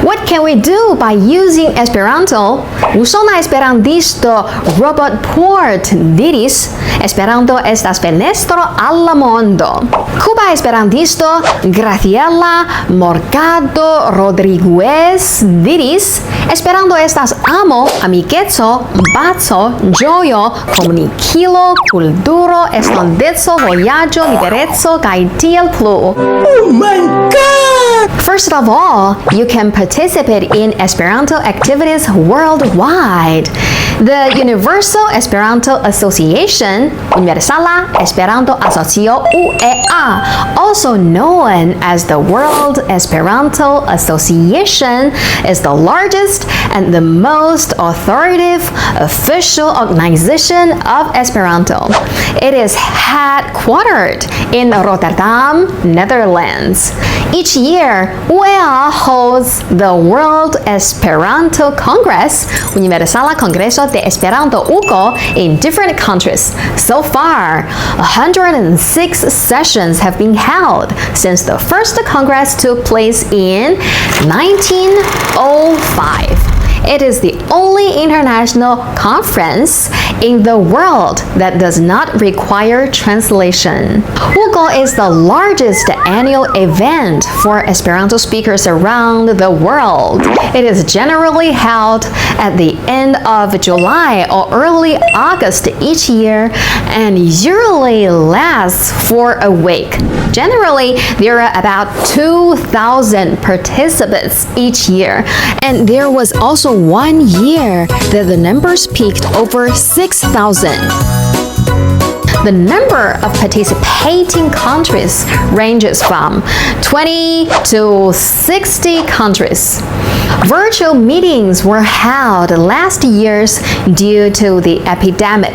What can we do by using Esperanto? Usona esperantisto robot port diris, Esperanto estas fenestro al la mondo. Cuba esperantisto Graciela Morgado Rodriguez diris, Esperanto estas amo, amikeco, baco, ĝojo, komunikilo, kulturo, estonteco, vojaĝo, libereco kaj tiel plu. Oh my God! First of all, you can participate in Esperanto activities worldwide. The Universal Esperanto Association, Universala Esperanto Asocio UEA, also known as the World Esperanto Association, is the largest and the most authoritative official organization of Esperanto. It is headquartered in Rotterdam, Netherlands. Each year, UEA holds the World Esperanto Congress, Universala Congresojn de Esperanto (UCO), in different countries. So far, 106 sessions have been held since the first Congress took place in 1905. It is the only international conference in the world that does not require translation. UCO is the largest annual event for Esperanto speakers around the world. It is generally held at the end of July or early August each year and usually lasts for a week. Generally, there are about 2,000 participants each year, and there was also 1 year that the numbers peaked over 6,000. The number of participating countries ranges from 20 to 60 countries. Virtual meetings were held last year due to the epidemic.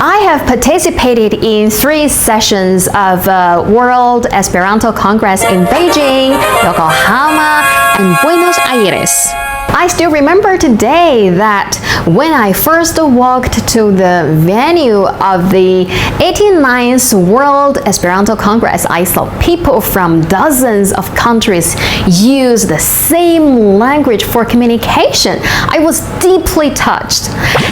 I have participated in 3 sessions of World Esperanto Congress in Beijing, Yokohama, and Buenos Aires. I still remember today that when I first walked to the venue of the 89th World Esperanto Congress, I saw people from dozens of countries use the same language for communication. I was deeply touched.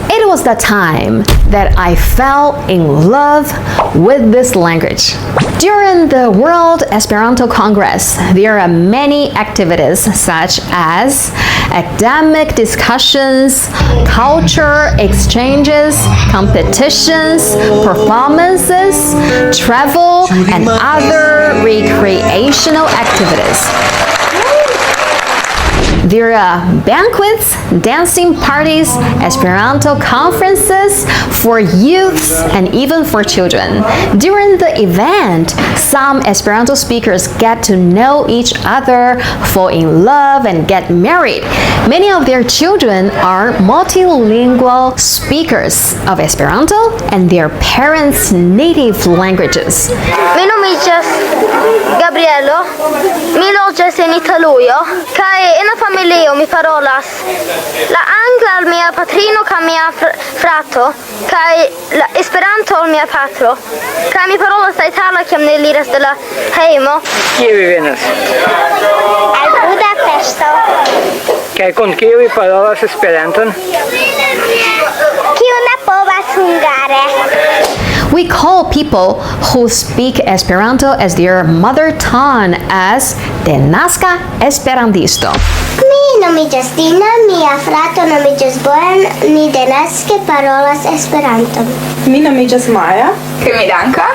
It was the time that I fell in love with this language. During the World Esperanto Congress, there are many activities such as academic discussions, culture exchanges, competitions, performances, travel, and other recreational activities. There are banquets, dancing parties, Esperanto conferences for youths and even for children. During the event, some Esperanto speakers get to know each other, fall in love, and get married. Many of their children are multilingual speakers of Esperanto and their parents' native languages. Mi nomiĝas Gabrielo, mi loĝas en Italujo kaj en la familio mi parolas la angla al mia patrino kaj mia frato kaj la Esperanto al mia patro kaj mi parolas la itala kiam ni eliras de la hejmo. Kie vi venas? El Budapeŝto. Kaj kun kiu vi parolas Esperanton? Kiu ne povas hungare. We call people who speak Esperanto as their mother tongue as denaska esperantisto. Mi nomiĝas Dina, mia frato nomiĝas Bojan, ni denaske parolas Esperanton. Mi nomiĝas Maja. Kaj mi danka.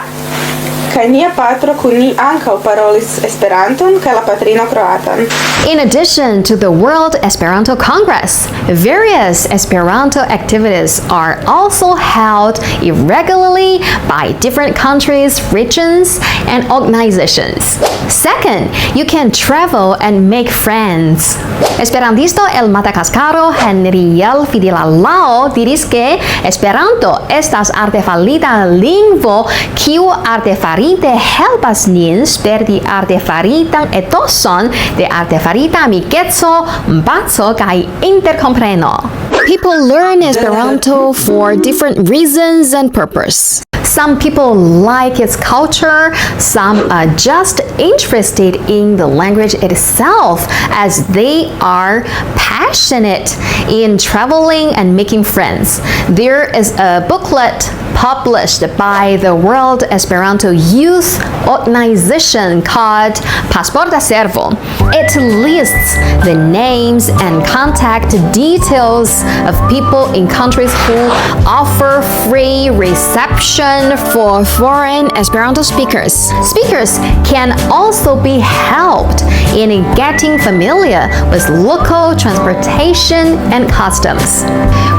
Kaj nia patro kun ni ankaŭ parolis Esperanton kaj la patrino kroatan. In addition to the World Esperanto Congress, various Esperanto activities are also held irregularly by different countries, regions, and organizations. Second, you can travel and make friends. Esperantisto el Madagascaro Henriel Fidelalao diris que Esperanto estas artefarita lingvo kiu artefarite helpas nin sperti artefaritan etoson de artefarita amikeco, baco kaj interkompreno. People learn Esperanto for different reasons and purpose. Some people like its culture, some are just interested in the language itself as they are passionate in traveling and making friends. There is a booklet published by the World Esperanto Youth Organization called Pasporta Servo. It lists the names and contact details of people in countries who offer free reception for foreign Esperanto speakers. Speakers can also be helped in getting familiar with local transportation and customs.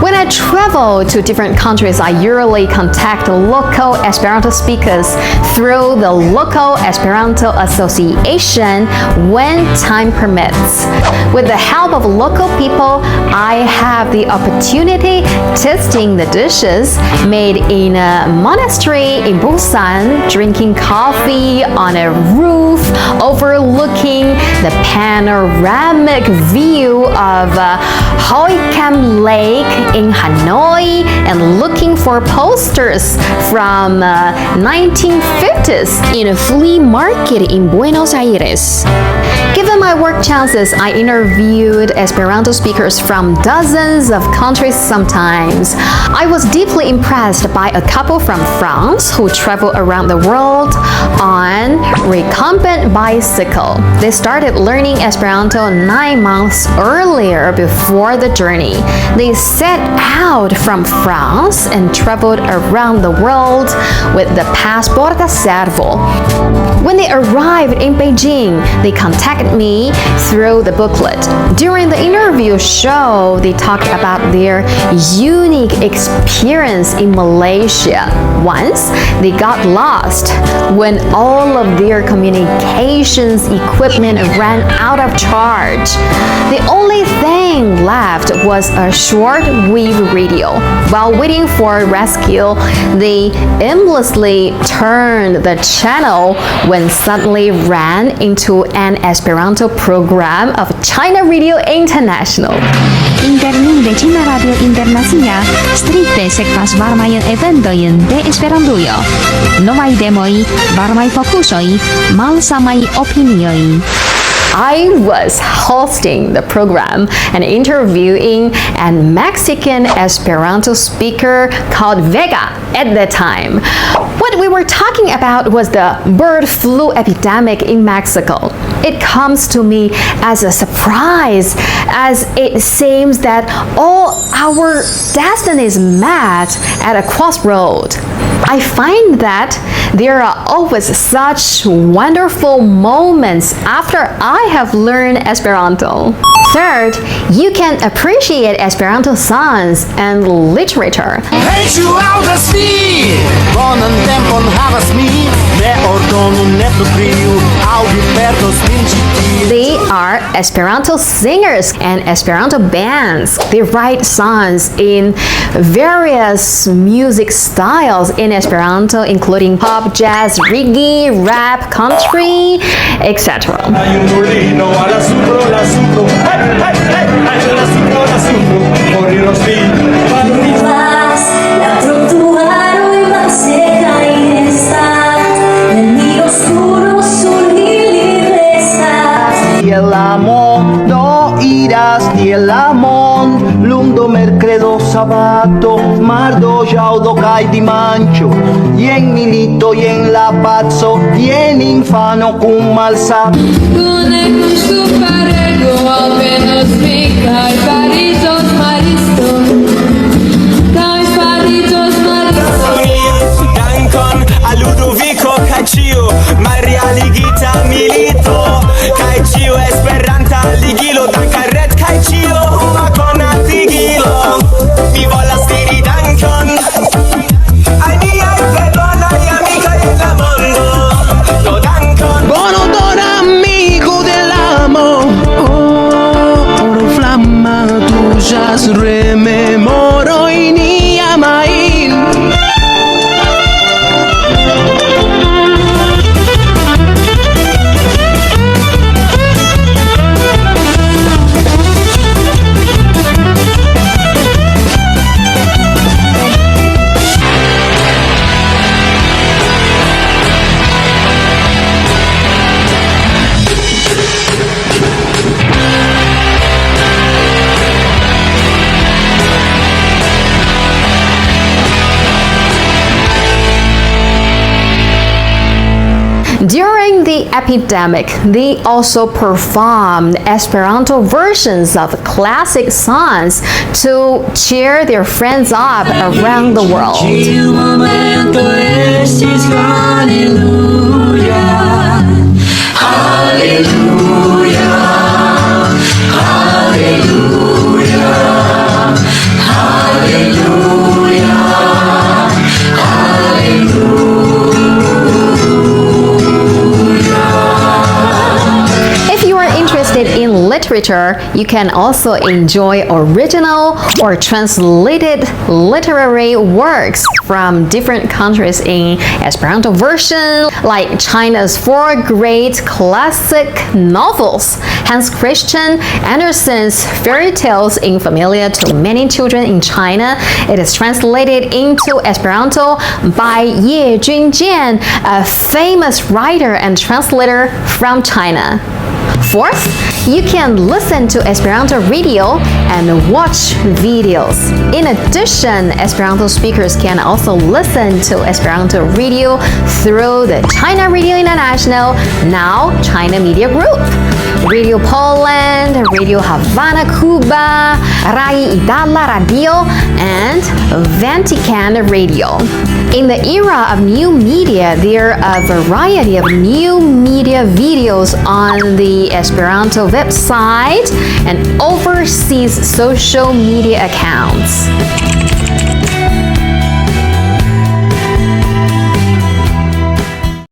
When I travel to different countries, I usually contact local Esperanto speakers through the local Esperanto Association when time permits. With the help of local people, I have the opportunity tasting the dishes made in a monastery in Busan, drinking coffee on a roof overlooking the panoramic view of Hoi Kam Lake in Hanoi, and looking for posters from 1950s in a flea market in Buenos Aires. Given my work chances, I interviewed Esperanto speakers from dozens of countries sometimes. I was deeply impressed by a couple from France who travel around the world on recumbent bicycle. They started learning Esperanto 9 months earlier before the journey. They set out from France and traveled around the world with the Pasporta Servo. When they arrived in Beijing, they contacted me through the booklet. During the interview show, they talked about their unique experience in Malaysia. Once, they got lost when all of their communications equipment ran out of charge. The only thing left was a short-wave radio. While waiting for rescue, they aimlessly turned the channel when suddenly ran into an Esperanto program of China Radio International. Interne Ĉina Radio Internacia strikte sekvas varmajn eventojn de Esperantujo. Novaj temoj, varmaj fokusoj, malsamaj opinioj. I was hosting the program and interviewing a Mexican Esperanto speaker called Vega at that time. What we were talking about was the bird flu epidemic in Mexico. It comes to me as a surprise, as it seems that all our destinies met at a crossroad. I find that there are always such wonderful moments after I have learned Esperanto. Third, you can appreciate Esperanto songs and literature. They are Esperanto singers and Esperanto bands. They write songs in various music styles in Esperanto, including pop, jazz, reggae, rap, country, etc. El amor no irás ni el amor lundo mercredo sabato mardo jaudo kai di mancho y en milito y en la pazzo y en infano cum malsa Kune cum superego apenas mi kai parizos maristo kai parizos maristo Dankon a Ludovico kai ciu malrealigita milito kai ciu esperanta ligilo dankaret kai ciu homa konatigilo mi volas diri dankon ai miaj perdonaj amikoj en la mondo do dankon Bono don amigo del amor oro flamma tujas rememoro ni amain epidemic, they also performed Esperanto versions of classic songs to cheer their friends up around the world. In literature, you can also enjoy original or translated literary works from different countries in Esperanto version, like China's 4 great classic novels, Hans Christian Andersen's fairy tales familiar to many children in China. It is translated into Esperanto by Ye Junjian, a famous writer and translator from China. Fourth, you can listen to Esperanto radio and watch videos. In addition, Esperanto speakers can also listen to Esperanto radio through the China Radio International, now China Media Group, Radio Poland, Radio Havana, Cuba, Rai Italia Radio, and Vatican Radio. In the era of new media, there are a variety of new media videos on the Esperanto website and overseas social media accounts.